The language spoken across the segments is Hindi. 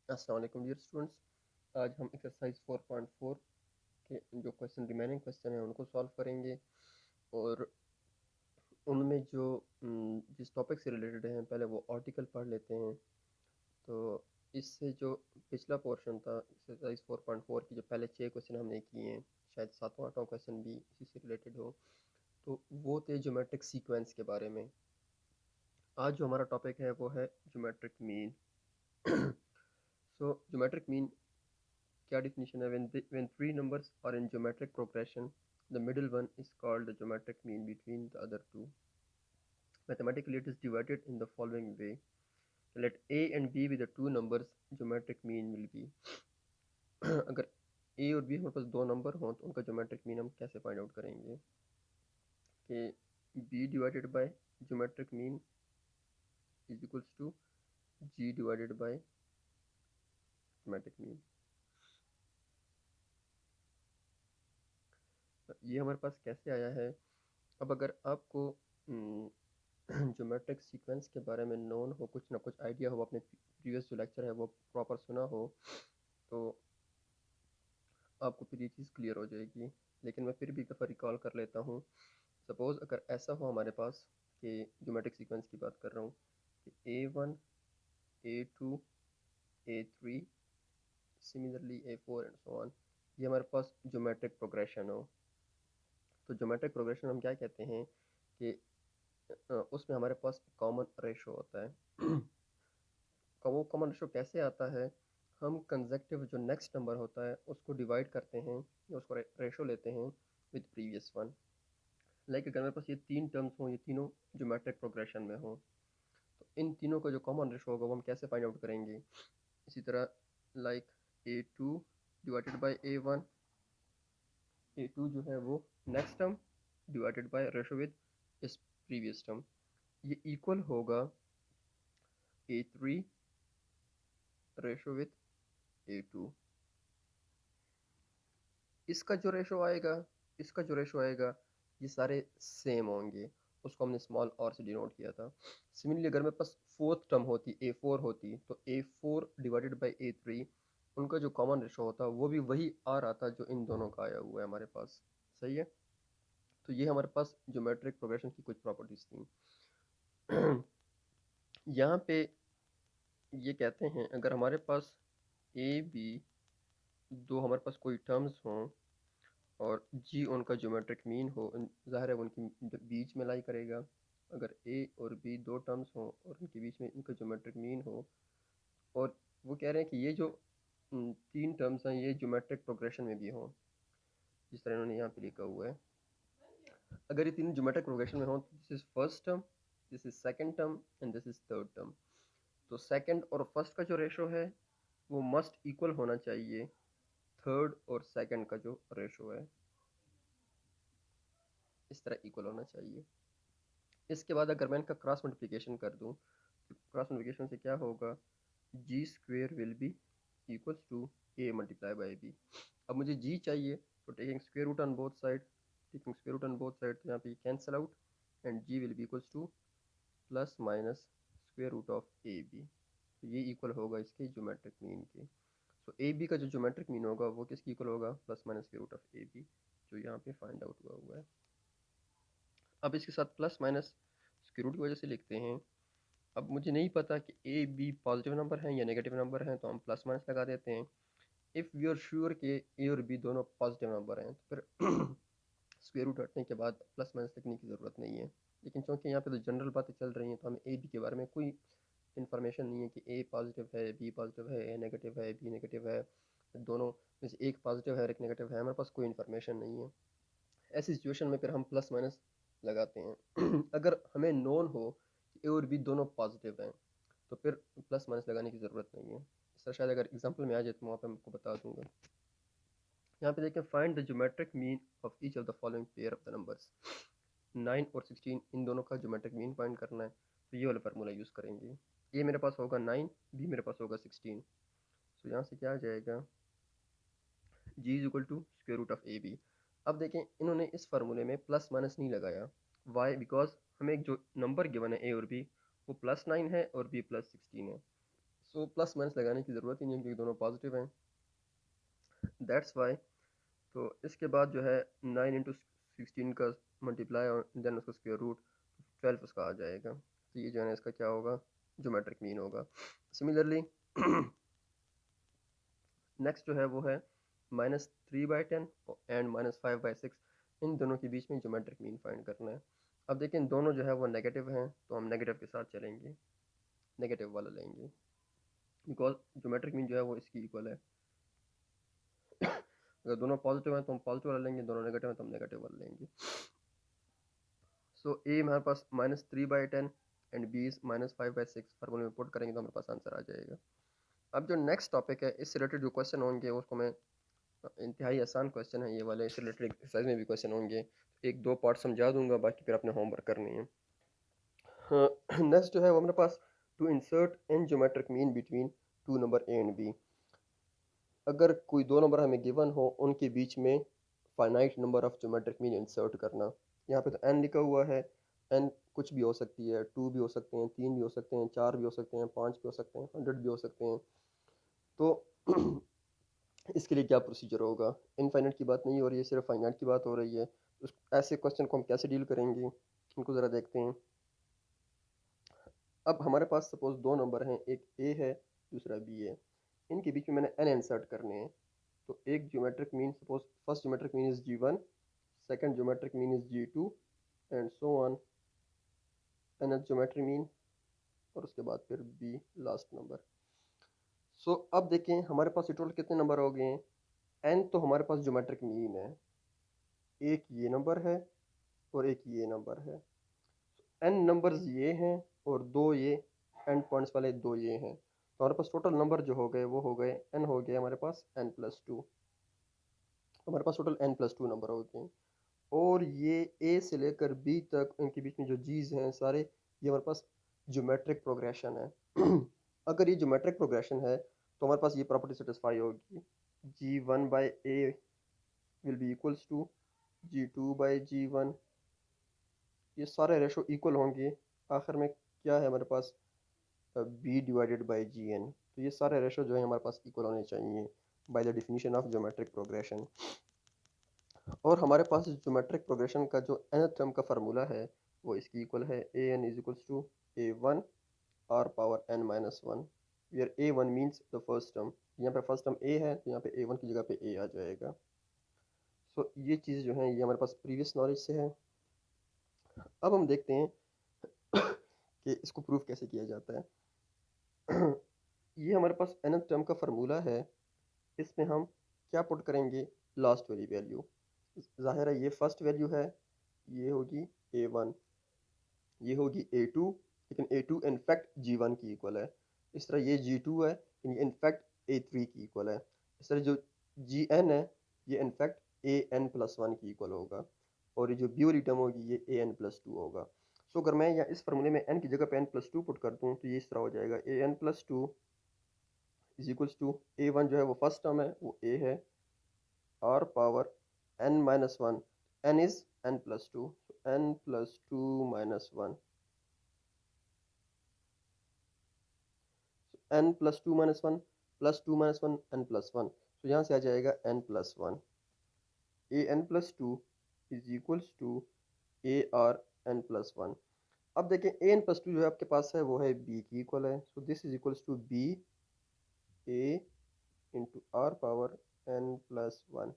अस्सलाम वालेकुम डियर स्टूडेंट्स। आज हम एक्सरसाइज 4.4 के जो रिमेनिंग क्वेश्चन हैं उनको सॉल्व करेंगे। और उनमें जो जिस टॉपिक से रिलेटेड हैं पहले वो आर्टिकल पढ़ लेते हैं। तो इससे जो पिछला पोर्शन था एक्सरसाइज 4.4 की, जो पहले 6 क्वेश्चन हमने किए हैं, शायद सातवां आठवां क्वेश्चन भी इसी से रिलेटेड हो। तो वो थे ज्योमेट्रिक सीक्वेंस के बारे में। आज जो हमारा टॉपिक है वो है ज्योमेट्रिक मीन। सो ज्योमेट्रिक मीन क्या definition है? When three numbers are in geometric progression, the middle one is called the geometric mean between the other two. Mathematically, it is divided in the following way. Let a and b be the two numbers geometric mean will be. अगर a और b हमारे पास दो नंबर हों तो उनका ज्योमेट्रिक मीन हम कैसे फाइंड आउट करेंगे कि b divided by geometric mean is equals to g divided by geometric mean. ये हमारे पास कैसे आया है? अब अगर आपको ज्योमेट्रिक सीक्वेंस के बारे में नोन हो, कुछ ना कुछ आइडिया हो, अपने प्रीवियस जो लेक्चर है वो प्रॉपर सुना हो, तो आपको फिर ये चीज़ क्लियर हो जाएगी। लेकिन मैं फिर भी एक दफ़ा रिकॉल कर लेता हूँ। सपोज़ अगर ऐसा हो हमारे पास कि ज्योमेट्रिक सीक्वेंस की बात कर रहा हूँ कि A1, A2, A3, similarly A4 and so on, ये हमारे पास ज्योमेट्रिक प्रोग्रेशन हो। तो ज्योमेट्रिक प्रोग्रेशन हम क्या कहते हैं कि उसमें हमारे पास कॉमन रेशो होता है। वो कॉमन रेशो कैसे आता है? हम कंसेक्टिव जो नेक्स्ट नंबर होता है उसको डिवाइड करते हैं या उसको रेशो लेते हैं विद प्रीवियस वन। लाइक अगर मेरे पास ये तीन टर्म्स हों, ये तीनों ज्योमेट्रिक प्रोग्रेशन में हों, तो इन तीनों का जो कॉमन रेशो होगा वो हम कैसे फाइंड आउट करेंगे? इसी तरह like A2 divided by A1, A2 जो है वो next term divided by ratio with इस प्रीवियस टर्म, ये इक्वल होगा A3 रेशो विद A2। इसका जो रेशो आएगा, इसका जो रेशो आएगा, ये सारे सेम होंगे। उसको हमने स्मॉल आर से डिनोट किया था। सिमिलरली अगर मेरे पास फोर्थ टर्म होती A4 होती, तो A4 डिवाइडेड बाय A3, उनका जो कॉमन रेशो होता वो भी वही आ रहा था जो इन दोनों का आया हुआ है हमारे पास। सही है। तो ये हमारे पास ज्योमेट्रिक प्रोग्रेशन की कुछ प्रॉपर्टीज थी। यहाँ पे ये कहते हैं अगर हमारे पास ए बी दो हमारे पास कोई टर्म्स हों और जी उनका ज्योमेट्रिक मीन हो, ज़ाहिर है उनकी बीच में लाई करेगा। अगर ए और बी दो टर्म्स हों और उनके बीच में इनका ज्योमेट्रिक मीन हो, और वो कह रहे हैं कि ये जो तीन टर्म्स हैं ये ज्योमेट्रिक प्रोग्रेशन में भी हों, जिस तरह इन्होंने यहाँ पे लिखा हुआ है। अगर ये तीनों ज्योमेट्रिक प्रोग्रेशन में हों तो this is first term, this is second term and this is third term. तो सेकंड और फर्स्ट का जो रेशो है वो मस्ट इक्वल होना चाहिए थर्ड और सेकंड का जो रेशो है, इस तरह इक्वल होना चाहिए। इसके बाद अगर मैं इनका क्रॉस मल्टीप्लिकेशन कर दूं तो क्रॉस मल्टीप्लिकेशन से क्या होगा? G square will be equals to A multiply by B. अब मुझे जी चाहिए, तो taking square root on both side, taking square root on both side, तो यहाँ पे cancel out and G will be equals to plus minus square root of A B. तो ये इक्वल होगा इसके ज्योमेट्रिक मीन के। सो ए बी का जो ज्योमेट्रिक मीन होगा वो किसकी इक्वल होगा? Plus minus square root of A b, जो यहाँ पे फाइंड आउट हुआ है। अब इसके साथ प्लस माइनस स्क्वायर रूट की वजह से लिखते हैं। अब मुझे नहीं पता कि ए बी पॉजिटिव नंबर हैं या नेगेटिव नंबर हैं, तो हम प्लस माइनस लगा देते हैं। इफ़ वी आर श्योर कि ए और बी दोनों पॉजिटिव नंबर हैं तो फिर स्क्वायर रूट हटने के बाद प्लस माइनस लिखने की ज़रूरत नहीं है। लेकिन चूँकि यहाँ पे तो जनरल बातें चल रही हैं तो हमें ए बी के बारे में कोई इन्फॉर्मेशन नहीं है कि ए पॉजिटिव है, बी पॉजिटिव है, ए नेगेटिव है, बी नेगेटिव है, दोनों में से एक पॉजिटिव है और एक नेगेटिव है, हमारे पास कोई इन्फॉर्मेशन नहीं है। ऐसी सिचुएशन में फिर हम प्लस माइनस लगाते हैं। अगर हमें नोन हो कि ए और बी दोनों पॉजिटिव हैं तो फिर प्लस माइनस लगाने की ज़रूरत नहीं है। इस तरह शायद अगर एग्जांपल में आ जाए तो वहाँ पे मैं आपको बता दूंगा। यहाँ पे देखें, find the geometric mean of each of the following pair of the numbers. 9 और 16 इन दोनों का ज्योमेट्रिक मीन फाइंड करना है, तो ये वाला फार्मूला यूज़ करेंगे। ए मेरे पास होगा 9, बी मेरे पास होगा 16। तो यहाँ से क्या आ जाएगा? G is equal to square root of A B. अब देखें इन्होंने इस फार्मूले में प्लस माइनस नहीं लगाया। वाई? बिकॉज हमें जो नंबर गिवन है ए और बी वो +9 है और बी +16 है। सो प्लस माइनस लगाने की ज़रूरत ही नहीं है क्योंकि दोनों पॉजिटिव हैं, दैट्स वाई। तो इसके बाद जो है 9 × 16 का मल्टीप्लाई और देन उसका स्क्वायर रूट 12 उसका आ जाएगा। तो ये जो है ना इसका क्या होगा, ज्योमेट्रिक मीन होगा। सिमिलरली नेक्स्ट जो है वो है -3/10 एंड -5/6, इन दोनों के बीच में ज्योमेट्रिक मीन फाइंड करना है। अब देखें दोनों जो है वो नेगेटिव हैं, तो हम नेगेटिव के साथ चलेंगे, नेगेटिव वाला लेंगे बिकॉज ज्योमेट्रिक मीन जो है वो इसकी इक्वल है। अगर दोनों पॉजिटिव हैं तो हम पॉजिटिव वाला लेंगे, दोनों नेगेटिव हैं तो हम नेगेटिव वाला लेंगे। सो ए हमारे पास -3/10 एंड बी इज -5/6, फार्मूले में पुट करेंगे तो हमारे पास आंसर आ जाएगा। अब जो नेक्स्ट टॉपिक है इससे रिलेटेड जो क्वेश्चन होंगे उसको मैं, इंतहाई आसान क्वेश्चन है ये वाले, इससे रिलेटेड एक्सरसाइज में भी क्वेश्चन होंगे, एक दो पार्ट समझा दूंगा, बाकी फिर अपने होमवर्क करनी है। नेक्स्ट जो है वो हमारे पास to insert an geometric mean between two number A and B. अगर कोई दो नंबर हमें गिवन हो उनके बीच में finite number of geometric mean insert करना। यहाँ पे तो एन लिखा हुआ है, एन कुछ भी हो सकती है, 2 भी हो सकते हैं, 3 भी हो सकते हैं, 4 भी हो सकते हैं, 5 भी हो सकते हैं, 100 भी हो सकते हैं। तो इसके लिए क्या प्रोसीजर होगा, इनफाइनाइट की बात नहीं हो रही है, सिर्फ फाइनाइट की बात हो रही है। ऐसे क्वेश्चन को हम कैसे डील करेंगे उनको ज़रा देखते हैं। अब हमारे पास सपोज दो नंबर हैं, एक ए है दूसरा बी है, इनके बीच में मैंने एन इंसर्ट करने हैं। तो एक geometric mean, suppose first geometric mean is G1, second geometric mean is G2 and so on, n geometric mean, और उसके बाद फिर बी लास्ट नंबर। सो अब देखें हमारे पास टोटल कितने नंबर हो गए हैं, एन तो हमारे पास ज्योमेट्रिक मीन है, एक ये नंबर है और एक ये नंबर है, एन नंबर्स ये हैं और दो ये एंड पॉइंट्स वाले दो ये हैं। तो हमारे पास टोटल नंबर जो हो गए वो हो गए, एन हो गया हमारे पास n+2, हमारे पास टोटल n+2 नंबर हो गए। और ये ए से लेकर बी तक इनके बीच में जो जीज हैं सारे, ये हमारे पास ज्योमेट्रिक प्रोग्रेशन है। अगर ये ज्योमेट्रिक प्रोग्रेशन है तो हमारे पास ये प्रॉपर्टी सेटिस्फाई होगी, G1/A will be equals to G2/G1, ये सारे रेशो इक्वल होंगे। आखिर में क्या है हमारे पास, B/Gn। तो ये सारे रेशो जो है हमारे पास इक्वल होने चाहिए by the definition of geometric progression. और हमारे पास ज्योमेट्रिक प्रोग्रेशन का जो nth टर्म का फार्मूला है वो इसकी इक्वल है, an is equals to a1 r⁻n−1, where a1 means the first term, यहाँ पे फर्स्ट टर्म a है तो यहाँ पे a1 की जगह पे a आ जाएगा। सो ये चीज़ जो है ये हमारे पास प्रीवियस नॉलेज से है। अब हम देखते हैं कि इसको प्रूफ कैसे किया जाता है। ये हमारे पास nth टर्म का फार्मूला है, इसमें हम क्या पुट करेंगे, लास्ट वाली वैल्यू। ज़ाहिर है ये फर्स्ट वैल्यू है, ये होगी a1, ये होगी a2, लेकिन a2 इनफैक्ट G1 की इक्वल है। इस तरह ये G2 है लेकिन ये इनफैक्ट a3 की इक्वल है। इस तरह जो Gn है ये इनफैक्ट an+1 की इक्वल होगा, और ये जो बी वाली टर्म होगी ये an+2 होगा। सो अगर मैं यहाँ इस फार्मूले में n की जगह पे n+2 पुट कर दूँ तो ये इस तरह हो जाएगा, an+2 is equals to a1 जो है वो फर्स्ट टर्म है वो a है, r⁻n−1, n is n+2, n+2 - 1, n+2 - 1 +2 - 1 n+1, तो यहाँ से आ जाएगा n+1, an+2 is equals to arn+1। अब देखें an+2 जो है आपके पास है वो है b की इक्वल है, so this is equals to b a into r⁻n+1।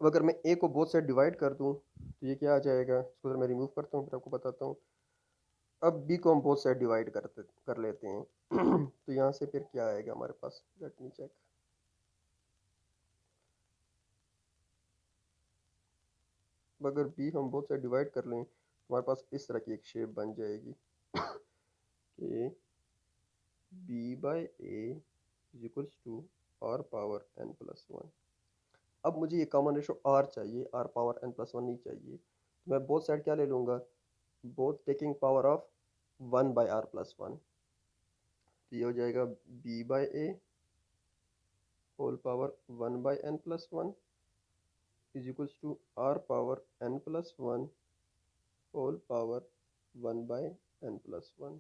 अब अगर मैं a को बोथ साइड डिवाइड कर दूं तो ये क्या आ जाएगा, इसको अगर मैं रिमूव करता हूँ फिर आपको बताता हूँ। अब b को हम बोथ साइड डिवाइड कर लेते हैं। तो यहाँ से फिर क्या आएगा हमारे पास, लेट मी चेक। अगर b हम बोथ साइड डिवाइड कर लें तो हमारे पास इस तरह की एक शेप बन जाएगी कि b/a is equals to r⁻n+1। अब मुझे ये कॉमन रेशो r चाहिए, r⁻n+1 नहीं चाहिए, तो मैं बोथ साइड क्या ले लूँगा, both taking power of 1/r+1। तो ये हो जाएगा b/a whole power 1/n+1 is equals to r⁻n+1 whole power 1/n+1।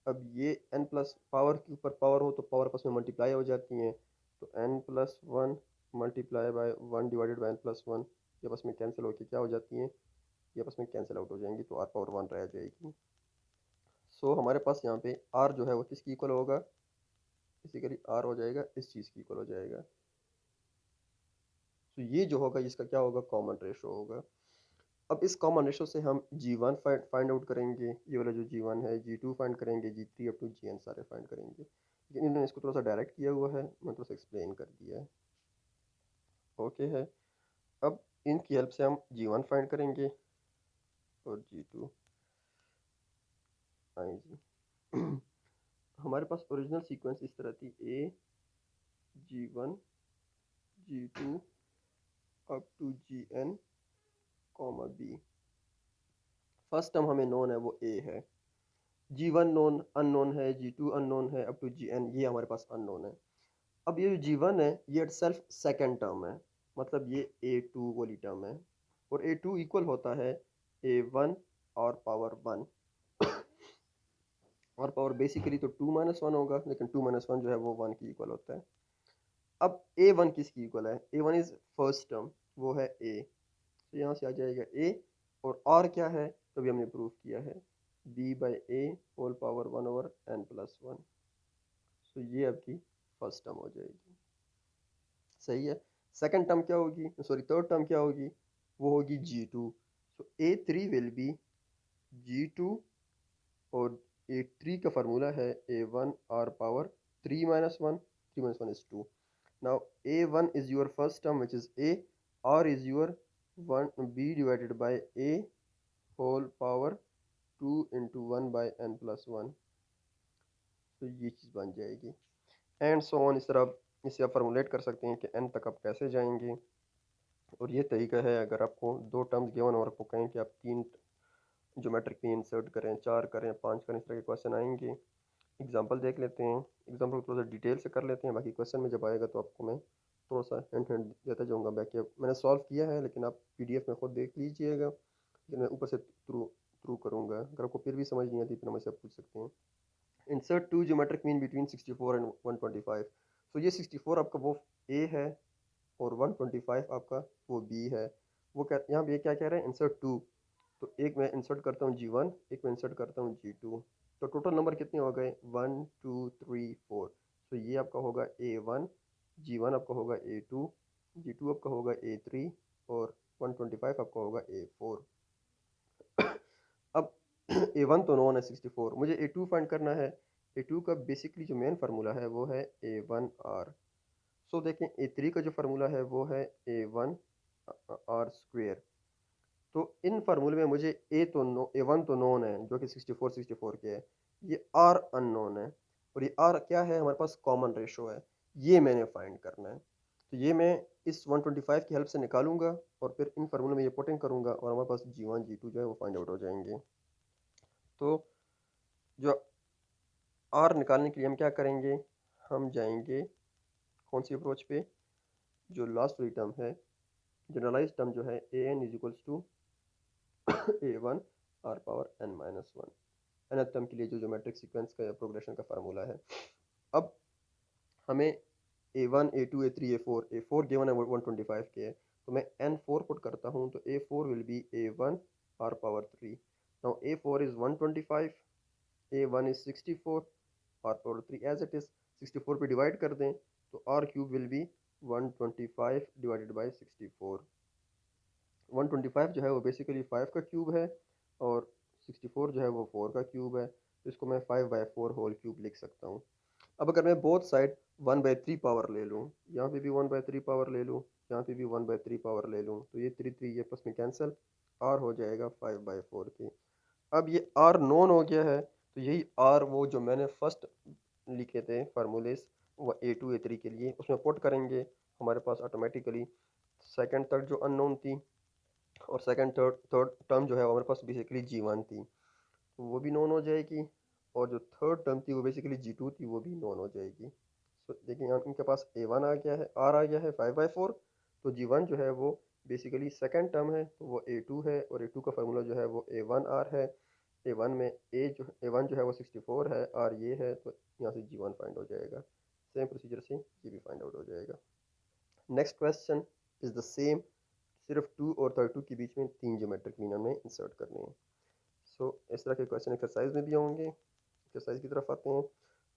अब ये n प्लस पावर के ऊपर पावर हो तो पावर आपस में मल्टीप्लाई हो जाती हैं, तो n+1 multiply by 1 divided by n+1, ये आपस में कैंसिल होकर क्या हो जाती हैं, ये आपस में कैंसिल आउट हो जाएंगी, तो r पावर 1 रह जाएगी। सो हमारे पास यहाँ पे r जो है वो किसकी इक्वल होगा, बेसिकली r हो जाएगा इस चीज़ की इक्वल हो जाएगा। तो ये जो होगा इसका क्या होगा, कॉमन रेशो होगा। अब इस कॉमन रेशो से हम G1 फाइंड आउट करेंगे, ये वाला जो G1 है, G2 फाइंड करेंगे, G3 अप टू Gn सारे फाइंड करेंगे, लेकिन इन्होंने इसको थोड़ा सा डायरेक्ट किया हुआ है, मैं थोड़ा सा एक्सप्लेन कर दिया है। ओके है। अब इनकी हेल्प से हम G1 फाइंड करेंगे और G2 आएंगे। हमारे पास ओरिजिनल सीक्वेंस इस तरह थी, A G1 G2 up to Gn B। First term हमें नोन है वो A है, G1 नोन अननोन है, G2 अननोन है, अप टू Gn ये हमारे पास अननोन है। अब ये जो G1 है ये इट सेल्फ सेकेंड टर्म है, मतलब ये A2 वाली टर्म है, और A2 इक्वल होता है A1 और पावर 1, और पावर बेसिकली तो 2 - 1 होगा, लेकिन 2 - 1 जो है वो 1 की इक्वल होता है। अब A1 किसकी इक्वल है, A1 इज फर्स्ट टर्म, वो है A, तो यहाँ से आ जाएगा A, और R क्या है, तो भी हमने प्रूव किया है B/A होल पावर 1/n+1, तो ये आपकी फर्स्ट टर्म हो जाएगी। सही है। सेकंड टर्म क्या होगी, सॉरी थर्ड टर्म क्या होगी, वो होगी G2, so A3 will be G2, और A3 का फार्मूला है A1 R power 3 - 1, 3 - 1 is 2। Now A1 is your first term which is A, R is your 1 B divided by A whole power 2 into 1/n+1, तो ये चीज़ बन जाएगी। एंड सो ऑन, इस तरह इसे आप फार्मूलेट कर सकते हैं कि n तक आप कैसे जाएंगे। और ये तरीका है, अगर आपको दो टर्म्स गिवन और आपको कहें कि आप 3 ज्योमेट्रिक मीन इंसर्ट करें, 4 करें, 5 करें, इस तरह के क्वेश्चन आएंगे। एग्जांपल देख लेते हैं, एग्जांपल थोड़ा सा डिटेल से कर लेते हैं, बाकी क्वेश्चन में जब आएगा तो आपको मैं थोड़ा सा हिंट हिंट देता जाऊँगा। बाकी मैंने सॉल्व किया है, लेकिन आप पीडीएफ में खुद देख लीजिएगा, लेकिन मैं ऊपर से थ्रू थ्रू करूँगा। अगर आपको फिर भी समझ नहीं आती फिर मुझसे पूछ सकते हैं। Insert two geometric mean between 64 and 125। तो ये 64 आपका वो ए है, और 125 आपका वो बी है। वो क्या यहाँ पे क्या कह रहे हैं, इंसर्ट टू, तो एक मैं इंसर्ट करता हूँ G1, एक मैं इंसर्ट करता हूँ G2, तो टोटल नंबर कितने हो गए, 1 2 3 4। तो ये आपका होगा A1, G1 आपका होगा A2, G2 आपका होगा A3, और 125 आपका होगा A4। अब A1 तो नॉन है 64, मुझे A2 फाइंड करना है। A2 का बेसिकली जो मेन फार्मूला है वो है A1R। सो देखें A3 का जो फार्मूला है वो है A1R²। तो इन फार्मूले में मुझे A1 तो नोन है जो कि 64 के है, ये R अननोन है, और ये R क्या है, हमारे पास कॉमन रेशो है, ये मैंने फाइंड करना है। तो ये मैं इस 125 की हेल्प से निकालूंगा, और फिर इन फार्मूले में ये पुटिंग करूंगा, और हमारे पास G1 G2 जो है वो फाइंड आउट हो जाएंगे। तो जो R निकालने के लिए हम क्या करेंगे, हम जाएंगे कौन सी अप्रोच पे, जो लास्ट वाली टर्म है, जनरलाइज टर्म जो है an is equals to A1 R power n-1, nth term के लिए जो ज्योमेट्रिक सीक्वेंस का प्रोग्रेशन का फार्मूला है। अब हमें A1 A2 A3 A4 given है 125 के है, तो मैं n4 पुट करता हूँ, तो A4 will be A1 R power 3। Now A4 is 125, A1 is 64, R power 3 as it is, 64 पे डिवाइड कर दें तो R cube will be 125 divided by 64। 125 जो है वो बेसिकली 5 का क्यूब है, और 64 जो है वो 4 का क्यूब है, तो इसको मैं 5/4 होल क्यूब लिख सकता हूँ। अब अगर मैं बोथ साइड 1/3 पावर ले लूँ, यहाँ पे भी 1/3 पावर ले लूँ, यहाँ पे भी 1/3 पावर ले लूँ, तो ये 3 ये प्लस में कैंसिल, R हो जाएगा 5/4 के। अब ये R नोन हो गया है, तो यही R वो जो मैंने फर्स्ट लिखे थे फार्मूलेस, वो A2 A3 के लिए, उसमें पुट करेंगे, हमारे पास ऑटोमेटिकली सेकंड तक जो अननोन थी, और सेकंड थर्ड थर्ड टर्म जो है हमारे पास बेसिकली G1 थी, तो वो भी नॉन हो जाएगी, और जो थर्ड टर्म थी वो बेसिकली G2 थी, वो भी नॉन हो जाएगी। सो देखिए यहाँ इनके पास A1 आ गया है, R आ गया है 5/4, तो G1 जो है वो बेसिकली सेकंड टर्म है, तो वो A2 है, और A2 का फार्मूला जो है वो A1R है। A1 में A1 जो है वो 64 है और ये है, तो यहाँ से G1 फाइंड हो जाएगा। सेम प्रोसीजर से ये भी फाइंड आउट हो जाएगा। Next question is the same, सिर्फ 2 और 32 के बीच में 3 ज्योमेट्रिक मीन हमें इंसर्ट करने हैं। सो इस तरह के क्वेश्चन एक्सरसाइज में भी होंगे। एक्सरसाइज की तरफ आते हैं।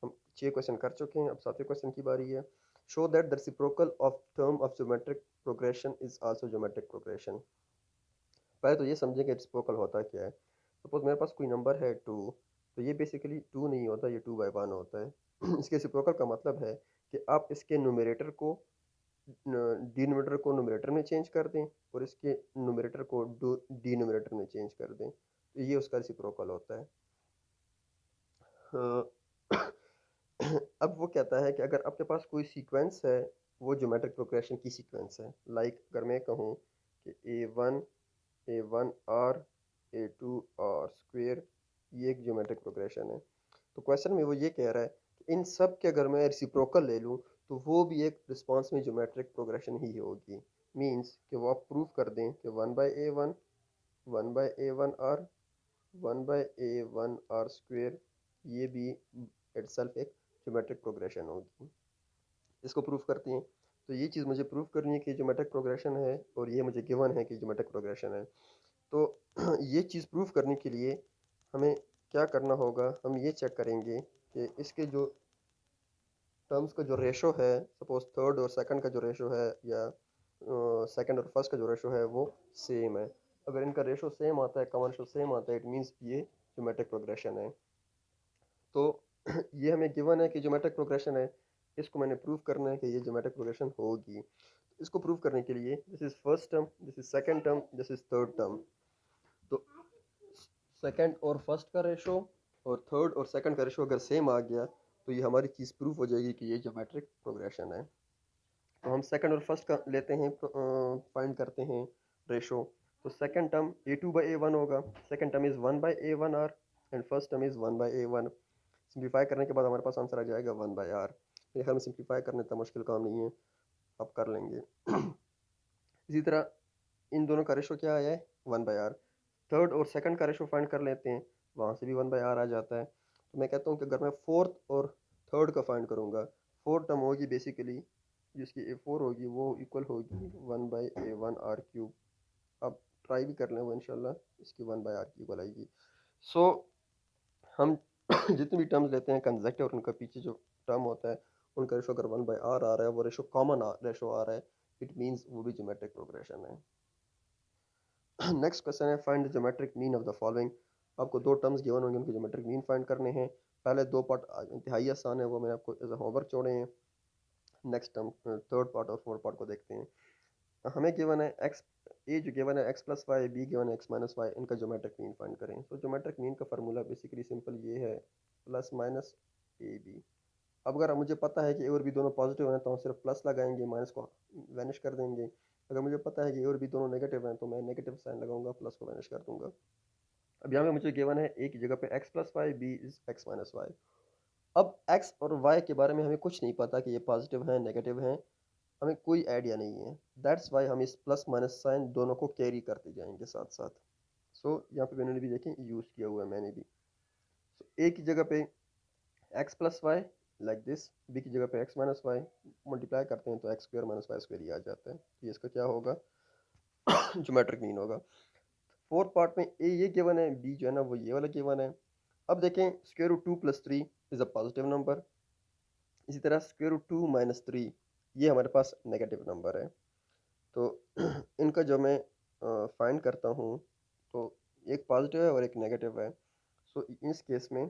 हम 6 क्वेश्चन कर चुके हैं, अब 7वें क्वेश्चन की बारी है। Show that the reciprocal of term of geometric progression is also geometric progression. पहले तो ये समझें कि रेसिप्रोकल होता क्या है। सपोज मेरे पास कोई नंबर है 2, तो ये बेसिकली 2 नहीं होता, ये 2/1 होता है। इसके रेसिप्रोकल का मतलब है कि आप इसके न्यूमरेटर को डिनोमिनेटर को न्यूमरेटर में चेंज कर दें और इसके न्यूमरेटर को डिनोमिनेटर में चेंज कर दें, तो ये उसका रेसिप्रोकल होता है। अब वो कहता है कि अगर आपके पास कोई सीक्वेंस है, वो ज्योमेट्रिक प्रोग्रेशन की सीक्वेंस है। लाइक अगर मैं कहूँ कि A1 R A2 R square, ये एक ज्योमेट्रिक प्रोग्रेशन है। तो क्वेश्चन में वो ये कह रहा है कि इन सब के अगर मैं रेसिप्रोकल ले लूँ तो वो भी एक रिस्पांस में ज्योमेट्रिक प्रोग्रेशन ही होगी। मींस कि वो आप प्रूव कर दें कि 1/A1 1/A1R 1/A1R स्क्वेयर, ये भी इटसेल्फ एक ज्योमेट्रिक प्रोग्रेशन होगी। इसको प्रूफ करते हैं। तो ये चीज़ मुझे प्रूफ करनी है कि ज्योमेट्रिक प्रोग्रेशन है और ये मुझे गिवन है कि ज्योमेट्रिक प्रोग्रेशन है। तो ये चीज़ प्रूफ करने के लिए हमें क्या करना होगा, हम ये चेक करेंगे कि इसके जो टर्म्स का जो रेशो है, सपोज थर्ड और सेकंड का जो रेशो है या सेकंड और फर्स्ट का जो रेशो है वो सेम है। अगर इनका रेशो सेम आता है, कॉमन रेशो सेम आता है, इट मीन्स ये ज्योमेट्रिक प्रोग्रेशन है। तो ये हमें गिवन है कि ज्योमेट्रिक प्रोग्रेशन है, इसको मैंने प्रूव करना है कि ये ज्योमेट्रिक प्रोग्रेशन होगी। इसको प्रूव करने के लिए this is first term, this is second term, this is third term. तो सेकंड और फर्स्ट का रेशो और थर्ड और सेकंड का रेशो अगर सेम आ गया तो ये हमारी चीज़ प्रूफ हो जाएगी कि ये ज्योमेट्रिक प्रोग्रेशन है। तो हम सेकंड और फर्स्ट का लेते हैं, फाइंड करते हैं रेशो। तो सेकंड टर्म A2/A1 होगा, second term is 1/A1R and first term is 1/A1। Simplify करने के बाद हमारे पास आंसर आ जाएगा 1/R। मेरे ख्याल में सिंप्लीफाई करना इतना मुश्किल काम नहीं है, आप कर लेंगे। इसी तरह इन दोनों का रेशो क्या आया है, 1/R। थर्ड और सेकंड का रेशो फाइंड कर लेते हैं, वहाँ से भी 1/R आ जाता है। तो मैं कहता हूँ कि अगर मैं फोर्थ और थर्ड का फाइंड करूँगा, फोर्थ टर्म होगी बेसिकली जिसकी A4 होगी वो इक्वल होगी 1/A1R क्यूब। अब ट्राई भी कर लें, वो इंशाल्लाह इसकी 1/R की इक्वल आएगी। सो हम जितनी भी टर्म्स लेते हैं कंसेक्टिव और उनका पीछे जो टर्म होता है उनका रेशो अगर 1/R आ रहा है, वो रेशो कॉमन रेशो आ रहा है, इट मीन्स वो भी ज्योमेट्रिक प्रोग्रेशन है। नेक्स्ट क्वेश्चन है find the geometric mean of the following. आपको दो टर्म्स गिवन होंगे, उनके ज्योमेट्रिक मीन फाइंड करने हैं। पहले दो पार्ट इंतहाई आसान है, वो मैंने आपको एज अ होमवर्क छोड़े हैं। नेक्स्ट टर्म थर्ड पार्ट और फोर्थ पार्ट को देखते हैं। हमें गिवन है एक्स, ए जो गिवन है x+y, बी गिवन है x-y, इनका ज्योमेट्रिक मीन फाइंड करें। तो ज्योमेट्रिक मीन का फार्मूला बेसिकली सिंपल ये है, प्लस माइनस ए बी। अब अगर मुझे पता है कि ए और बी दोनों पॉजिटिव हैं तो हम सिर्फ प्लस लगाएंगे, माइनस को वैनिश कर देंगे। अगर मुझे पता है कि ए और बी दोनों नेगेटिव हैं तो मैं नेगेटिव साइन लगाऊंगा, प्लस को वैनिश कर दूंगा। अब यहाँ पे मुझे गिवन है एक जगह पे x+y, बी इज x-y। अब x और y के बारे में हमें कुछ नहीं पता कि ये पॉजिटिव हैं नेगेटिव हैं, हमें कोई आइडिया नहीं है। दैट्स वाई हम इस प्लस माइनस साइन दोनों को कैरी करते जाएंगे साथ साथ। सो यहाँ पे मैंने भी देखें यूज़ किया हुआ है मैंने भी। ए की जगह पे x+y लाइक दिस, बी की जगह पे x-y मल्टीप्लाई करते हैं तो x² - y² ही आ जाता है। तो इसका क्या होगा, ज्योमेट्रिक मीन होगा। फोर्थ पार्ट में ए ये गिवन है, बी जो है ना वो ये वाला गिवन है। अब देखें √2 + 3 इज अ पॉजिटिव नंबर। इसी तरह √2 - 3 ये हमारे पास नेगेटिव नंबर है। तो इनका जो मैं फाइंड करता हूँ तो एक पॉजिटिव है और एक नेगेटिव है। सो इस केस में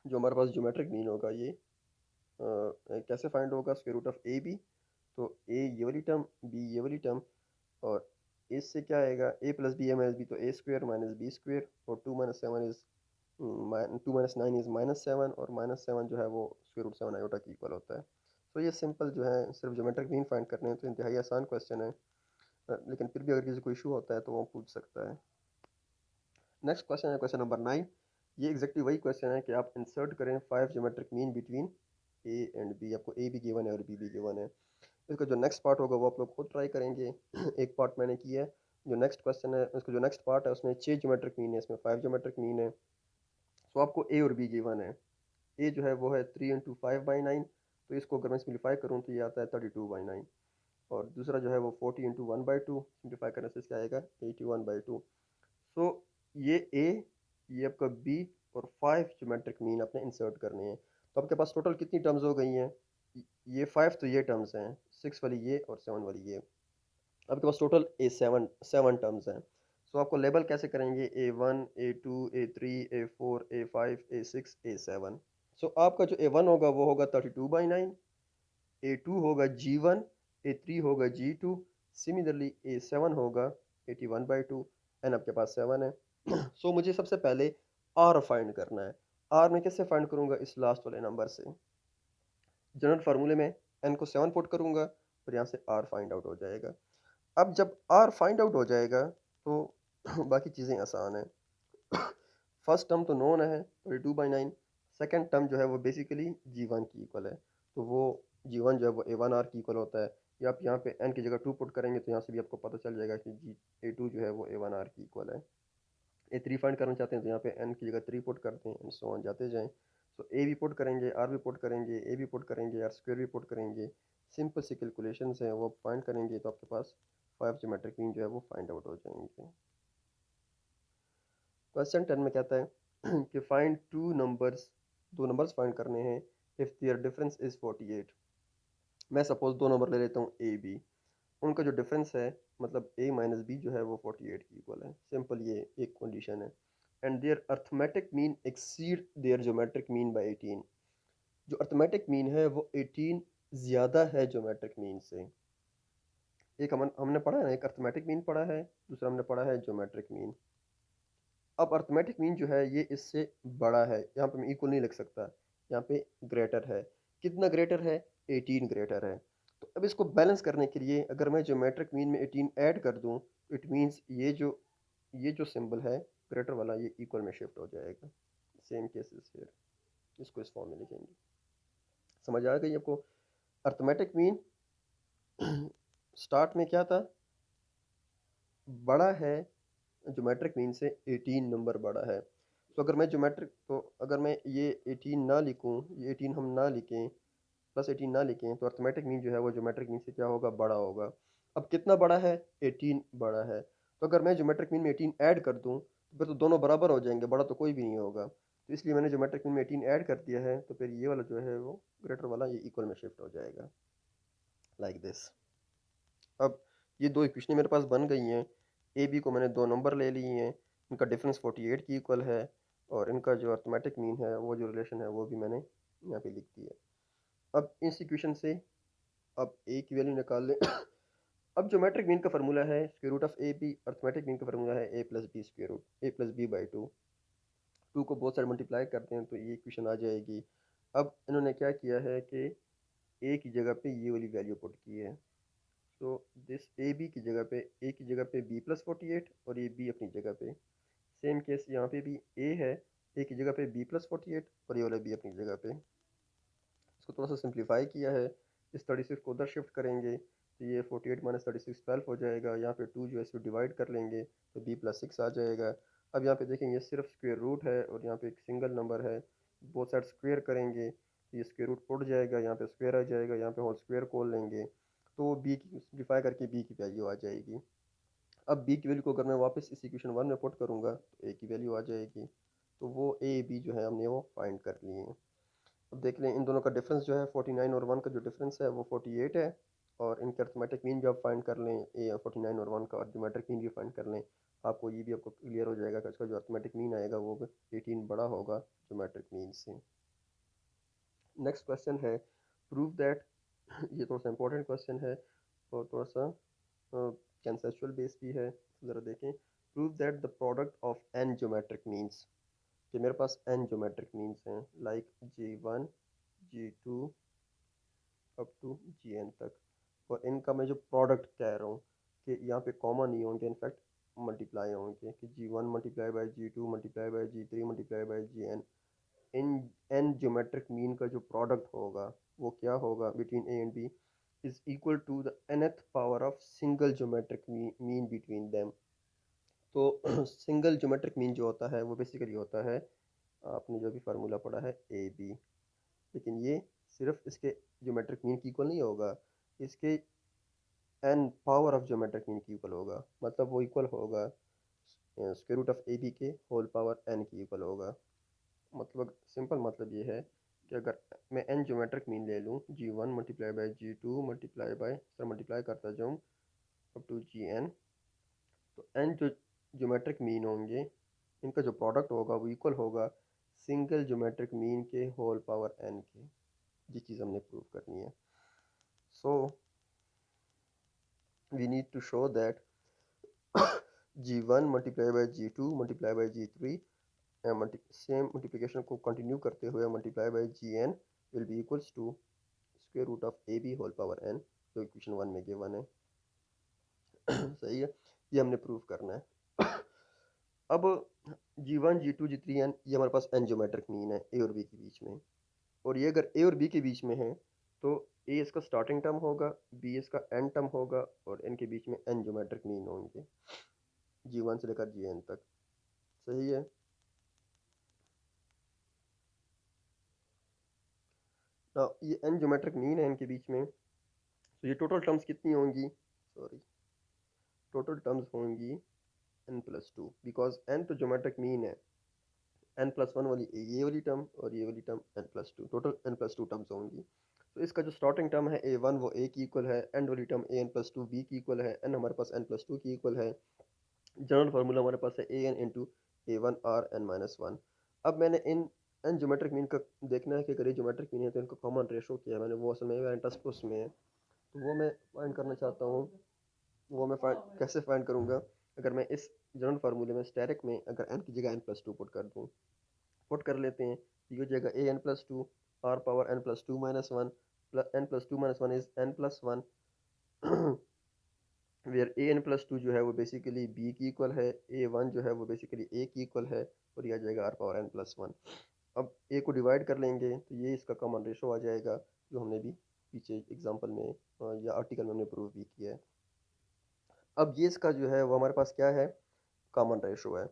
जो हमारे पास ज्योमेट्रिक मीन होगा ये कैसे फाइंड होगा, √(a)b। तो ए ये वाली टर्म, बी ये वाली टर्म, और इससे क्या आएगा, a+b तो a² - b² और 2 - 7 इज 2 - 9 इज -7 और -7 जो है वो √7 आयोटा की इक्वल होता है। तो ये सिंपल जो है सिर्फ ज्योमेट्रिक मीन फाइंड करने हैं, तो इंतहाई आसान क्वेश्चन है। लेकिन फिर भी अगर किसी को इशू होता है तो वो पूछ सकता है। नेक्स्ट क्वेश्चन है क्वेश्चन नंबर 9। ये एग्जैक्टली वही क्वेश्चन है कि आप इंसर्ट करें 5 geometric mean between a and b. आपको ए भी गिवन है और बी भी गिवन है। इसका जो नेक्स्ट पार्ट होगा वो आप लोग खुद ट्राई करेंगे। एक पार्ट मैंने किया है, जो नेक्स्ट क्वेश्चन है उसका जो नेक्स्ट पार्ट है उसमें 6 ज्योमेट्रिक मीन है, इसमें 5 ज्योमेट्रिक मीन है। सो आपको ए और बी गिवन है। ए जो है वो है 3 × 5/9, तो इसको अगर मैं सिम्प्लीफाई करूँ तो ये आता है 32/9। और दूसरा जो है वो 40 × 1/2, सिम्प्लीफाई करने से इसका आएगा 81/2। सो ये ए, ये आपका बी और 5 ज्योमेट्रिक मीन आपने इंसर्ट करने हैं। तो आपके पास टोटल कितनी टर्म्स हो गई हैं? ये 5 तो ये टर्म्स हैं, 6 वाली ये और 7 वाली ये। आपके पास total A seven seven terms हैं। सो आपको लेबल कैसे करेंगे? A1, A2, A3, A4, A5, A6, A7। सो आपका जो A1 होगा वो होगा 32/9, A2 होगा G1, A3 होगा G2, सिमिलरली A7 होगा 81/2 एंड आपके पास 7 है। सो मुझे सबसे पहले R फाइंड करना है। R मैं कैसे फाइंड करूंगा? इस लास्ट वाले नंबर से। जनरल फार्मूले में n को 7 पुट करूंगा और यहाँ से R फाइंड आउट हो जाएगा। अब जब R फाइंड आउट हो जाएगा तो बाकी चीज़ें आसान हैं। फर्स्ट टर्म तो नोन है 32/9, सेकेंड टर्म जो है वो बेसिकली G1 की इक्वल है, तो वो G1 जो है वो A1R की इक्वल होता है। या आप यहाँ पे n की जगह 2 पुट करेंगे तो यहाँ से भी आपको पता चल जाएगा कि A2 जो है वो A1R की इक्वल है। A3 फाइंड करना चाहते हैं तो यहाँ पे n की जगह 3 पुट करते हैं एंड सो ऑन जाते जाएं। सो A भी पुट करेंगे, R भी पुट करेंगे, A भी पुट करेंगे, R स्क्वायर भी पुट करेंगे। सिंपल सी कैलकुलेशंस हैं वो फाइंड करेंगे तो आपके पास 5 ज्योमेट्रिक मीन जो है वो फाइंड आउट हो जाएंगे। क्वेश्चन 10 में कहता है कि फाइंड दो नंबर्स फाइंड करने हैं इफ़ देयर डिफरेंस इज़ 48। मैं सपोज दो नंबर ले लेता हूँ ए बी, उनका जो डिफरेंस है मतलब a माइनस बी जो है वो 48 की इक्वल है। सिंपल ये एक कंडीशन है। And their arithmetic mean exceed their geometric mean by 18। जो अर्थमेटिक मीन है वो 18 ज़्यादा है ज्योमेट्रिक मीन से। एक हमने पढ़ा है ना, एक अर्थमेटिक मीन पढ़ा है, दूसरा हमने पढ़ा है ज्योमेट्रिक मीन। अब अर्थमेटिक मीन जो है ये इससे बड़ा है, यहाँ पे मैं इक्वल नहीं लिख सकता, यहाँ पे ग्रेटर है। कितना ग्रेटर है? 18 ग्रेटर है। तो अब इसको बैलेंस करने के लिए अगर मैं ज्योमेट्रिक मीन में 18 ऐड कर दूँ, इट मीन्स ये जो सिंबल है ग्रेटर वाला ये इक्वल में शिफ्ट हो जाएगा। सेम केसेस फिर इसको इस फॉर्म में लिखेंगे। समझ आ गई आपको? अर्थमेटिक मीन स्टार्ट में क्या था? बड़ा है ज्योमेट्रिक मीन से 18 नंबर बड़ा है। तो अगर मैं ये 18 ना लिखूं, ये 18 हम ना लिखें, प्लस 18 ना लिखें, तो अर्थमेटिक मीन जो है वो ज्योमेट्रिक मीन से क्या होगा? बड़ा होगा। अब कितना बड़ा है? 18 बड़ा है। तो अगर मैं ज्योमेट्रिक मीन में 18 ऐड कर दूं तो फिर तो दोनों बराबर हो जाएंगे, बड़ा तो कोई भी नहीं होगा। तो इसलिए मैंने ज्योमेट्रिक मीन में 18 ऐड कर दिया है, तो फिर ये वाला जो है वो ग्रेटर वाला ये इक्वल में शिफ्ट हो जाएगा, लाइक दिस। अब ये दो इक्वेशन मेरे पास बन गई हैं। ए बी को मैंने दो नंबर ले लिए हैं, इनका डिफरेंस 48 की इक्वल है, और इनका जो अर्थमेटिक मीन है वो जो रिलेशन है वो भी मैंने यहाँ पे लिख दी है। अब इस इक्वेशन से अब ए की वैल्यू निकाल लें। अब ज्योमेट्रिक मीन का फार्मूला है square root of A B, arithmetic mean का फार्मूला है A plus B square root, A plus B by two. Two को बोथ साइड मल्टीप्लाई करते हैं तो ये इक्वेशन आ जाएगी। अब इन्होंने क्या किया है कि ए की जगह पे ये वाली वैल्यू पुट की है। तो दिस ए बी की जगह पे ए की जगह पे बी प्लस 48 और ये बी अपनी जगह पे। सेम केस यहाँ पे भी ए है, ए की जगह पे बी प्लस 48 और ये वाला बी अपनी जगह पे। इसको थोड़ा सा सिंप्लीफाई किया है, इस 36 को उधर शिफ्ट करेंगे तो ये 48 माइनस 36 12 हो जाएगा। यहाँ पे 2 जो है इसको डिवाइड कर लेंगे तो बी प्लस 6 आ जाएगा। अब यहाँ पे देखेंगे ये सिर्फ स्क्वायर रूट है और यहाँ पे एक सिंगल नंबर है, बोथ साइड स्क्वायर करेंगे तो ये स्क्वायर रूट उड़ जाएगा, यहाँ पे स्क्वायर आ जाएगा, यहाँ पे होल स्क्वायर खोल लेंगे तो बी की सिंप्लीफाई करके बी की वैल्यू आ जाएगी। अब बी की वैल्यू को अगर मैं वापस इस इक्वेशन 1 में पुट करूँगा तो ए की वैल्यू आ जाएगी। तो वो ए बी जो है हमने वो फाइंड कर लिए हैं। अब देख लें इन दोनों का डिफरेंस जो है 49 और 1 का जो डिफरेंस है वो 48 है, और इनके अर्थमेटिक मीन भी आप फाइंड कर लें, ए 49 और 1 का, और ज्योमेट्रिक मीन भी फाइंड कर लें, आपको ये भी आपको क्लियर हो जाएगा कि इसका जो अर्थमेटिक मीन आएगा वो 18 बड़ा होगा ज्योमेट्रिक मीन से। नेक्स्ट क्वेश्चन है प्रूव दैट। ये थोड़ा सा इंपॉर्टेंट क्वेश्चन है और थोड़ा सा कंसेप्चुअल बेस भी है, ज़रा देखें। Prove that the product of n geometric means, कि मेरे पास एन ज्योमेट्रिक मीन्स हैं like G1 G2 up to Gn तक, और इनका मैं जो प्रोडक्ट कह रहा हूँ कि यहाँ पे कॉमन नहीं होंगे, इनफैक्ट मल्टीप्लाई होंगे कि G1 multiply by G2 multiply by G3 multiply by Gn। इन एन ज्योमेट्रिक मीन का जो प्रोडक्ट होगा वो क्या होगा between a and b? is equal to the nth power of single geometric mean between them. तो सिंगल ज्योमेट्रिक मीन जो होता है वो बेसिकली होता है, आपने जो भी फार्मूला पढ़ा है, ए बी। लेकिन ये सिर्फ इसके ज्योमेट्रिक मीन की इक्वल नहीं होगा, इसके n power of geometric mean की इक्वल होगा। मतलब वो इक्वल होगा square root of A b के होल पावर एन की इक्वल होगा। मतलब सिंपल मतलब ये है कि अगर मैं एन ज्योमेट्रिक मीन ले लूँ, G one multiply by G two multiply by, sir multiply करता जाऊँ अप टू जी एन, तो एन जो ज्योमेट्रिक मीन होंगे इनका जो प्रोडक्ट होगा वो इक्वल होगा सिंगल ज्योमेट्रिक मीन के होल पावर एन के। ये चीज़ हमने प्रूव करनी है। So we need to show that G one multiply by G two multiply by G three, same multiplication को कंटिन्यू करते हुए multiply by G N will be equals to square root of A B whole power N, जो इक्वेशन वन में गिवन है। सही है, ये हमने प्रूव करना है। अब G one G two G three N, ये हमारे पास एन ज्योमेट्रिक मीन है ए और बी के बीच में। और ये अगर ए और बी के बीच में है तो ए इसका स्टार्टिंग टर्म होगा, बी इसका एंड टर्म होगा, और एन के बीच में एन ज्योमेट्रिक मीन होंगे जी वन से लेकर जी एन तक। सही है। ना ये एन ज्योमेट्रिक मीन है इनके बीच में, तो ये टोटल टर्म्स कितनी होंगी, सॉरी, टोटल टर्म्स होंगी n plus two, because n तो ज्योमेट्रिक मीन है। एन प्लस वन वाली ये वाली टर्म और ये वाली term n plus two, total n plus two terms होंगी। तो इसका जो स्टार्टिंग टर्म है ए वन वो ए की इक्वल है, एंड वाली term A N plus two B की इक्वल है, एन हमारे पास एन प्लस टू की इक्वल है। जनरल फार्मूला हमारे पास है A N into A one R N minus one. अब मैंने इन एन ज्योमेट्रिक मीन का देखना है कि अगर ये ज्योमेट्रिक मीन है तो इनका कॉमन रेशो क्या है, मैंने वो असल में इंटरेस्ट उसमें है, तो वो मैं फाइंड करना चाहता हूँ। वो मैं कैसे फाइंड करूँगा, अगर मैं इस जनरल फार्मूले में स्टेरिक में अगर एन की जगह एन प्लस टू पुट कर दूँ, पुट कर लेते हैं, ये हो जाएगा A N plus two R power N plus two minus one, plus N plus two minus one is N plus one, where A N plus two जो है वो बेसिकली बी की इक्वल है, ए वन जो है वो बेसिकली ए की इक्वल है, और ये आ जाएगा r power N plus one. अब ए को डिवाइड कर लेंगे तो ये इसका कॉमन रेशो आ जाएगा, जो हमने भी पीछे एग्जांपल में या आर्टिकल में हमने प्रूव भी किया है। अब ये इसका जो है वो हमारे पास क्या है, कॉमन रेशो है।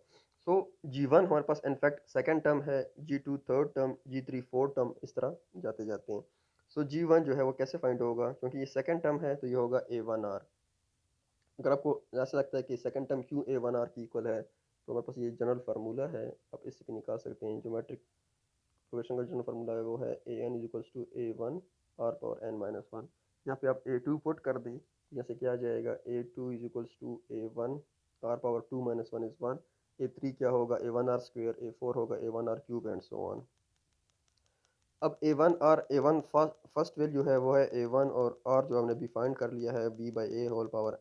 सो जी वन हमारे पास इनफैक्ट सेकेंड टर्म है, G two third term, G three fourth term, इस तरह जाते जाते हैं। सो जी वन जो है वो कैसे फाइंड होगा, क्योंकि ये सेकेंड टर्म है तो ये होगा ए वन आर। अगर आपको ऐसा लगता है कि सेकंड टर्म क्यों ए वन आर की इक्वल है, तो हमारे पास ये जनरल फार्मूला है, आप इससे भी निकाल सकते हैं। ज्योमेट्रिक प्रोग्रेशन का जनरल फार्मूला है वो है A N is equals to A one R power N minus one. यहाँ पे आप ए टू पुट कर दें, जैसे क्या आ जाएगा, A two is equals to A one R power two minus one is one, A three क्या होगा A one R square, A four होगा A one R cube and so on. अब A one R, A one first value है वो है ए वन, और आर जो हमने अभी फाइंड कर लिया है B by A whole power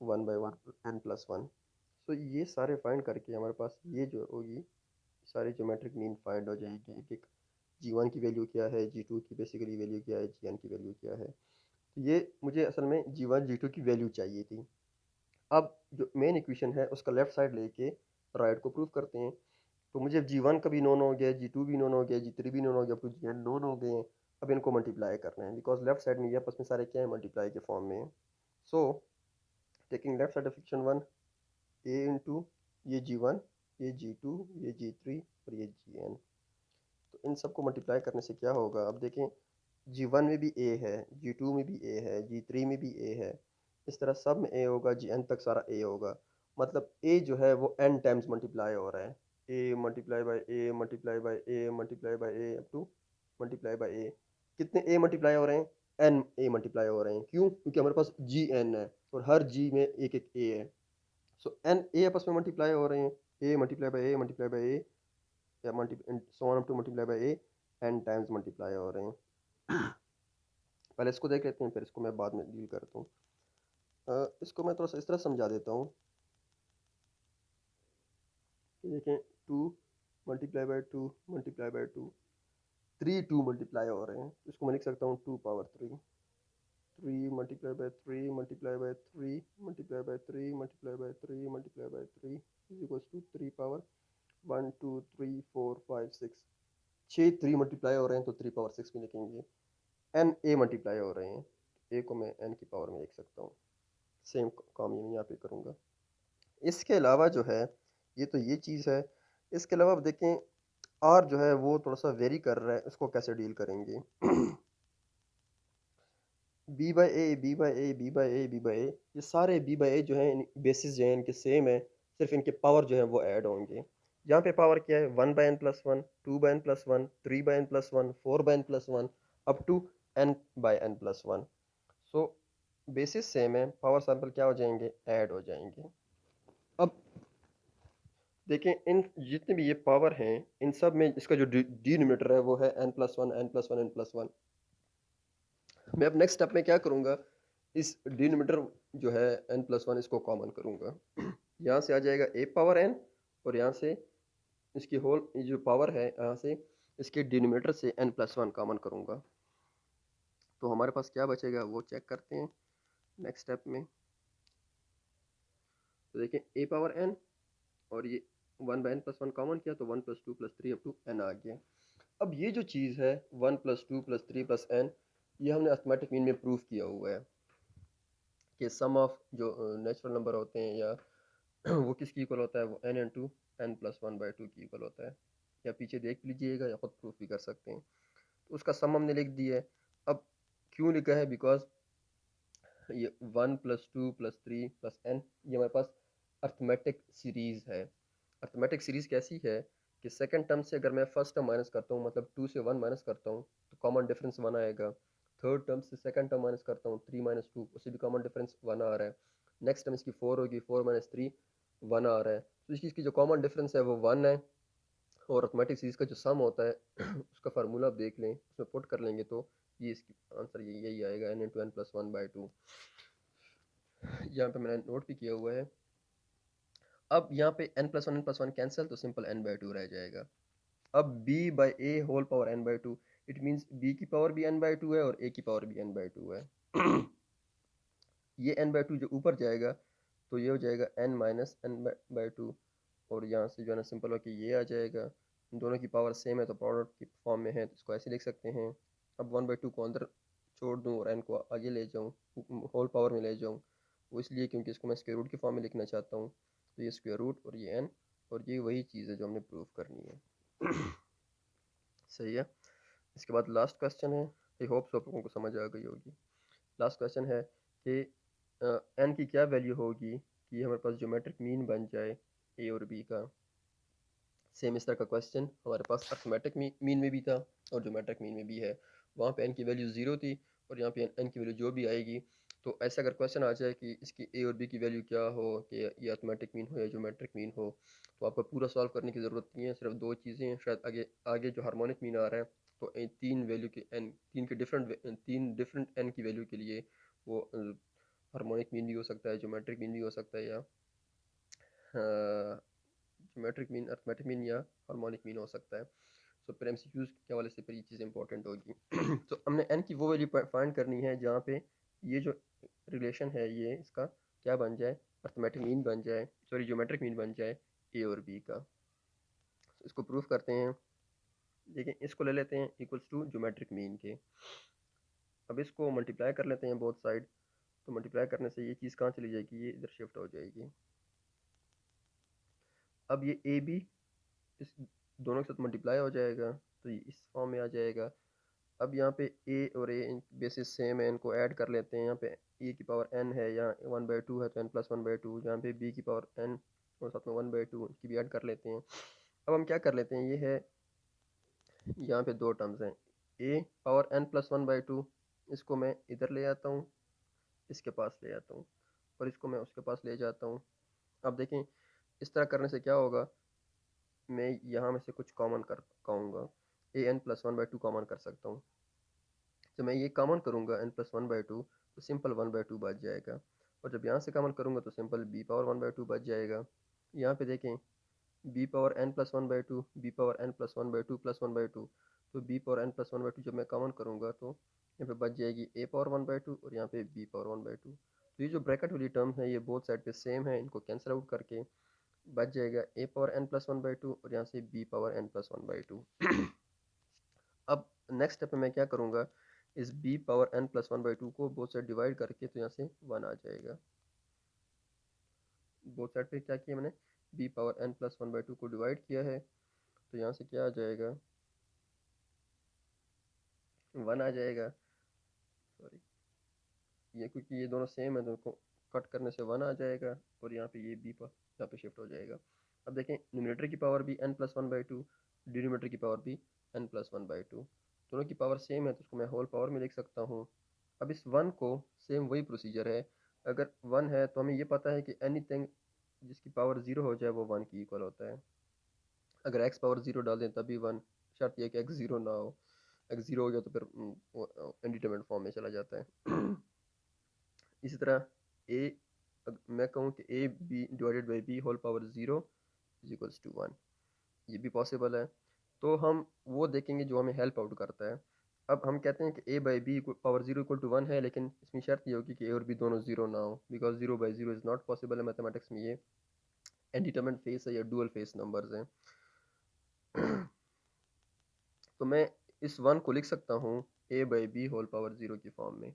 one by one N plus one. So ये सारे फाइंड करके हमारे पास ये जो होगी सारी ज्योमेट्रिक मीन फाइंड हो जाएगी। एक एक जी वन की वैल्यू क्या है, जी टू की बेसिकली वैल्यू क्या है, जी एन की वैल्यू क्या है। तो ये मुझे असल में जी वन जी टू की वैल्यू चाहिए थी। अब जो मेन इक्वेशन है उसका लेफ्ट साइड लेके राइट को प्रूव करते हैं। तो मुझे जी वन का भी नोन हो गया, जी टू भी नोन हो गया, जी थ्री भी नोन हो गया, फिर जी एन नोन हो गए हैं। अब इनको मल्टीप्लाई करना है, बिकॉज लेफ्ट साइड में ये आपस में सारे क्या है, मल्टीप्लाई के फॉर्म में है। So taking left side of equation one, A into ये जी वन, ये जी टू, ये जी थ्री और ये जी एन। तो इन सबको मल्टीप्लाई करने से क्या होगा, अब देखें, जी वन में भी ए है, जी टू में भी ए है, जी थ्री में भी ए है, इस तरह सब में ए होगा, जी एन तक सारा ए होगा। मतलब ए जो है वो एन टाइम्स मल्टीप्लाई हो रहा है, A multiply by A multiply by A multiply by A up to multiply by A. कितने ए मल्टीप्लाई हो रहे हैं, एन ए मल्टीप्लाई हो रहे हैं। क्यों, क्योंकि हमारे पास जी एन है और हर जी में एक एक ए है। सो एन ए आपस में मल्टीप्लाई हो रहे हैं, A multiply by A multiply by A, या multi so on up to multiply by A, N times multiply हो रहे हैं। पहले इसको देख लेते हैं, फिर इसको मैं बाद में डील करता हूँ। इसको मैं थोड़ा सा इस तरह समझा देता हूँ कि देखें, two multiply by two multiply by two, three two multiply हो रहे हैं, तो इसको मैं लिख सकता हूँ two power three, three multiply by three multiply by three multiply by three multiply by three multiply by three is equals to three power one two three four five six. छः थ्री मल्टीप्लाई हो रहे हैं तो थ्री पावर सिक्स भी लिखेंगे। एन ए मल्टीप्लाई हो रहे हैं, ए को मैं एन की पावर में लिख सकता हूँ। सेम काम ये मैं यहाँ पे करूँगा। इसके अलावा जो है, ये तो ये चीज़ है। इसके अलावा अब देखें, आर जो है वो थोड़ा सा वेरी कर रहा है, उसको कैसे डील करेंगे? B by A, B by A, B by A, B by A, ये सारे बी बाई ए जो हैं बेसिस जो हैं इनके सेम है, सिर्फ इनके पावर जो है वो ऐड होंगे। यहाँ पे पावर क्या है? 1 by N plus one, 2 by N plus one, 3 by N plus one, 4 by N plus one, up to n by N plus one. So basis same है, पावर सैंपल क्या हो जाएंगे? ऐड हो जाएंगे। अब देखें, इन जितने भी ये पावर हैं, इन सब में इसका जो डिनोमिनेटर है वो है n plus one, N plus one, N plus one. मैं अब नेक्स्ट स्टेप में क्या करूँगा, इस डिनोमिनेटर जो है एन प्लस वन, इसको कॉमन करूँगा। यहाँ से आ जाएगा ए पावर एन, और यहाँ से इसकी होल जो पावर है, यहाँ से इसके डिनोमिनेटर से एन प्लस वन कॉमन करूँगा। तो हमारे पास क्या बचेगा वो चेक करते हैं नेक्स्ट स्टेप में। तो देखें, ए पावर एन और ये 1 by N plus one common किया, तो 1 plus 2 plus 3 up to N आ गया। अब ये जो चीज़ है 1 प्लस 2 प्लस 3 प्लस एन, ये हमने अर्थमेटिक मीन में प्रूव किया हुआ है कि सम ऑफ जो नेचुरल नंबर होते हैं या वो किसकी इक्वल होता है? वो n into n plus one by two की इक्वल होता है। या पीछे देख लीजिएगा या खुद प्रूफ भी कर सकते हैं। तो उसका सम हमने लिख दिया है। अब क्यों लिखा है? बिकॉज ये 1 प्लस 2 प्लस 3 प्लस एन, ये हमारे पास अर्थमेटिक सीरीज़ है। अर्थमेटिक सीरीज़ कैसी है कि सेकंड टर्म से अगर मैं फर्स्ट टर्म माइनस करता हूँ, मतलब 2 से 1 माइनस करता हूँ, तो कॉमन डिफरेंस 1 आएगा। थर्ड टर्म से सेकंड टर्म माइनस करता हूँ, 3 माइनस 2, उससे भी कॉमन डिफरेंस 1 आ रहा है। नेक्स्ट टर्म इसकी 4 होगी, 4 माइनस 3, 1 आ रहा है। तो इसकी जो कॉमन डिफरेंस है वो 1 है। और अर्थमेटिक सीरीज़ का जो सम होता है उसका फार्मूला आप देख लें, उसमें पुट कर लेंगे तो ये इसकी आंसर यही आएगा, n into n plus one by two. यहाँ पे मैंने नोट भी किया हुआ है। अब यहाँ पे n प्लस वन कैंसिल, तो सिंपल n बाई टू रह जाएगा। अब b by A whole power n by two, it means b की पावर भी n बाई टू है और a की पावर भी n बाई टू है। ये n बाई टू जो ऊपर जाएगा तो ये हो जाएगा n minus n by two, और यहाँ से जो है ना सिंपल होकर ये आ जाएगा। इन दोनों की पावर सेम है तो प्रोडक्ट की फॉर्म में है, तो इसको ऐसे लिख सकते हैं। अब 1/2 को अंदर छोड़ दूँ और n को आगे ले जाऊँ, होल पावर में ले जाऊँ, वो इसलिए क्योंकि इसको मैं स्क्वायर रूट की फॉर्म में लिखना चाहता हूँ। तो ये स्क्वायर रूट और ये n, और ये वही चीज़ है जो हमने प्रूव करनी है। सही है। इसके बाद लास्ट क्वेश्चन है, आई होप सब लोगों को समझ आ गई होगी। लास्ट क्वेश्चन है कि n की क्या वैल्यू होगी कि हमारे पास ज्योमेट्रिक मीन बन जाए a और b का। सेम इस तरह का क्वेश्चन हमारे पास अर्थमेटिक मीन में भी था और ज्योमेट्रिक मीन में भी है। वहाँ पे n की वैल्यू 0 थी और यहाँ पे n की वैल्यू जो भी आएगी। तो ऐसा अगर क्वेश्चन आ जाए कि इसकी a और b की वैल्यू क्या हो, कि ये अर्थमेटिक मीन हो या ज्योमेट्रिक मीन हो, तो आपको पूरा सॉल्व करने की ज़रूरत नहीं है। सिर्फ दो चीज़ें हैं, शायद आगे आगे जो हार्मोनिक मीन आ रहा है, तो तीन वैल्यू के n, तीन डिफरेंट n की वैल्यू के लिए वो हार्मोनिक मीन भी हो सकता है, ज्योमेट्रिक मीन भी हो सकता है, या ज्योमेट्रिक मीन, अर्थमेटिक मीन या हार्मोनिक मीन हो सकता है। सो फिर एमसीक्यूज के हवाले से फिर ये चीज़ इंपॉर्टेंट होगी। तो हमने n की वो वैल्यू फाइंड करनी है जहाँ पे ये जो रिलेशन है ये इसका क्या बन जाए? अर्थमेटिक मीन बन जाए, सॉरी ज्योमेट्रिक मीन बन जाए ए और बी का। तो इसको प्रूफ करते हैं। देखिए, इसको ले लेते हैं इक्वल्स टू ज्योमेट्रिक मीन के। अब इसको मल्टीप्लाई कर लेते हैं बोथ साइड। तो मल्टीप्लाई करने से ये चीज़ कहाँ चली जाएगी? ये इधर शिफ्ट हो जाएगी। अब ये ए बी इस दोनों के साथ मल्टीप्लाई हो जाएगा, तो ये इस फॉर्म में आ जाएगा। अब यहाँ पे ए और ए बेसिस सेम है, इनको ऐड कर लेते हैं। यहाँ पे ए की पावर n है, यहाँ 1/2 है तो n प्लस 1/2। यहाँ पे b की पावर n और साथ में 1/2, इसकी भी ऐड कर लेते हैं। अब हम क्या कर लेते हैं, ये है यहाँ पे दो टर्म्स हैं, a पावर n प्लस 1/2, इसको मैं इधर ले आता हूँ, इसके पास ले आता हूँ, और इसको मैं उसके पास ले जाता हूँ। अब देखें, इस तरह करने से क्या होगा, मैं यहाँ में से कुछ कॉमन कर पाऊँगा, ए एन प्लस 1/2 कॉमन कर सकता हूँ। जब मैं ये कॉमन करूँगा n प्लस 1/2, तो सिंपल 1/2 बच जाएगा। और जब यहाँ से कॉमन करूँगा तो सिंपल b पावर 1/2 बच जाएगा। यहाँ पे देखें, b power n plus 1/2, b power n plus 1/2 plus 1/2, तो b पावर n प्लस 1/2 जब मैं कॉमन करूँगा तो यहाँ पे बच जाएगी a पावर 1/2 और यहाँ पे b पावर 1/2। तो ये जो ब्रैकेट वाली टर्म है ये बोथ साइड पे सेम है, इनको कैंसिल आउट करके बच जाएगा a पावर n प्लस 1/2 और यहाँ से b पावर n प्लस 1/2। अब नेक्स्ट स्टेप में मैं क्या करूँगा, इस b पावर n प्लस 1/2 को बोथ साइड डिवाइड करके, तो यहाँ से 1 आ जाएगा। बोथ साइड पे क्या किया मैंने, b पावर n प्लस 1/2 को डिवाइड किया है, तो यहाँ से क्या आ जाएगा, 1 आ जाएगा। सॉरी, ये क्योंकि ये दोनों सेम है तो इनको कट करने से 1 आ जाएगा, और यहाँ पे ये b पर यहाँ पे शिफ्ट हो जाएगा। अब देखें, न्यूमरेटर की पावर भी n प्लस 1/2, डिनोमिनेटर की पावर भी n प्लस 1/2, दोनों की पावर सेम है तो उसको मैं होल पावर में लिख सकता हूँ। अब इस 1 को, सेम वही प्रोसीजर है, अगर 1 है तो हमें ये पता है कि एनीथिंग जिसकी पावर 0 हो जाए वो 1 की इक्वल होता है। अगर x पावर 0 डाल दें तभी 1, शर्त यह कि x 0 ना हो। x 0 हो गया तो फिर इनडिटरमिनेट फॉर्म में चला जाता है। इसी तरह a, मैं कहूँ कि a b divided by b whole power 0 is equals to 1, ये भी पॉसिबल है। तो हम वो देखेंगे जो हमें हेल्प आउट करता है। अब हम कहते हैं कि a by b power 0 equal to 1 है, लेकिन इसमें शर्त ये होगी कि a और b दोनों 0 ना हो, because 0 by 0 is not possible है मैथमेटिक्स में, ये इनडिटरमिनेट फेस है या डुअल फेस नंबर्स हैं। तो मैं इस 1 को लिख सकता हूँ a by b whole power 0 की फॉर्म में।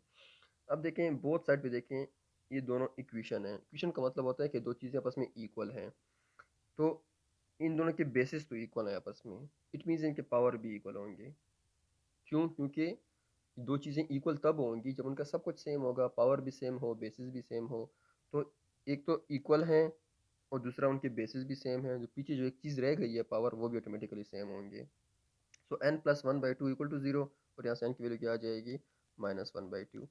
अब देखें, बोथ साइड पे देखें, ये दोनों इक्वेशन है। इक्वेशन का मतलब होता है कि दो चीज़ें आपस में इक्वल हैं, तो इन दोनों के बेसिस तो इक्वल है आपस में, इट मीन्स इनके पावर भी इक्वल होंगे। क्यों? क्योंकि दो चीज़ें इक्वल तब होंगी जब उनका सब कुछ सेम होगा, पावर भी सेम हो, बेसिस भी सेम हो। तो एक तो इक्वल हैं और दूसरा उनके बेसिस भी सेम है, जो पीछे जो एक चीज़ रह गई है पावर, वो भी ऑटोमेटिकली सेम होंगे। सो n प्लस 1/2 इक्वल टू 0, और यहाँ से n की वैल्यू क्या आ जाएगी, -1/2।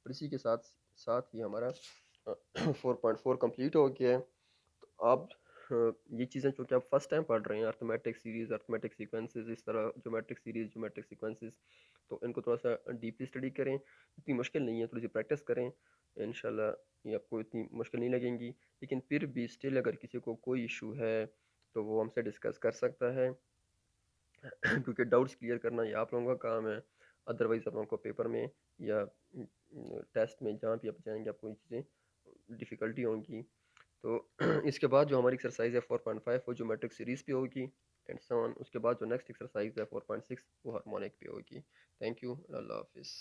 और इसी के साथ साथ ही हमारा 4.4 कंप्लीट हो गया है। तो आप ये चीज़ें चूँकि आप फर्स्ट टाइम पढ़ रहे हैं, अर्थमेटिक सीरीज़, अर्थमेटिक सीक्वेंसेस, इस तरह ज्योमेट्रिक सीरीज़, ज्योमेट्रिक सीक्वेंसेस, तो इनको थोड़ा सा डीपली स्टडी करें। इतनी मुश्किल नहीं है, थोड़ी सी प्रैक्टिस करें, इंशाल्लाह ये आपको इतनी मुश्किल नहीं लगेंगी। लेकिन फिर भी स्टिल अगर किसी को कोई इशू है तो वो हमसे डिस्कस कर सकता है। क्योंकि डाउट्स क्लियर करना ये आप लोगों का काम है। अदरवाइज़ आप लोगों को पेपर में या टेस्ट में जहाँ भी आप जाएंगे आपको ये चीज़ें डिफ़िकल्टी होंगी। तो इसके बाद जो हमारी एक्सरसाइज है 4.5 वो ज्योमेट्रिक सीरीज़ पे होगी, एंड सो ऑन। उसके बाद जो नेक्स्ट एक्सरसाइज है 4.6 वो हार्मोनिक पे होगी। थैंक यू, अल्लाह हाफिज़।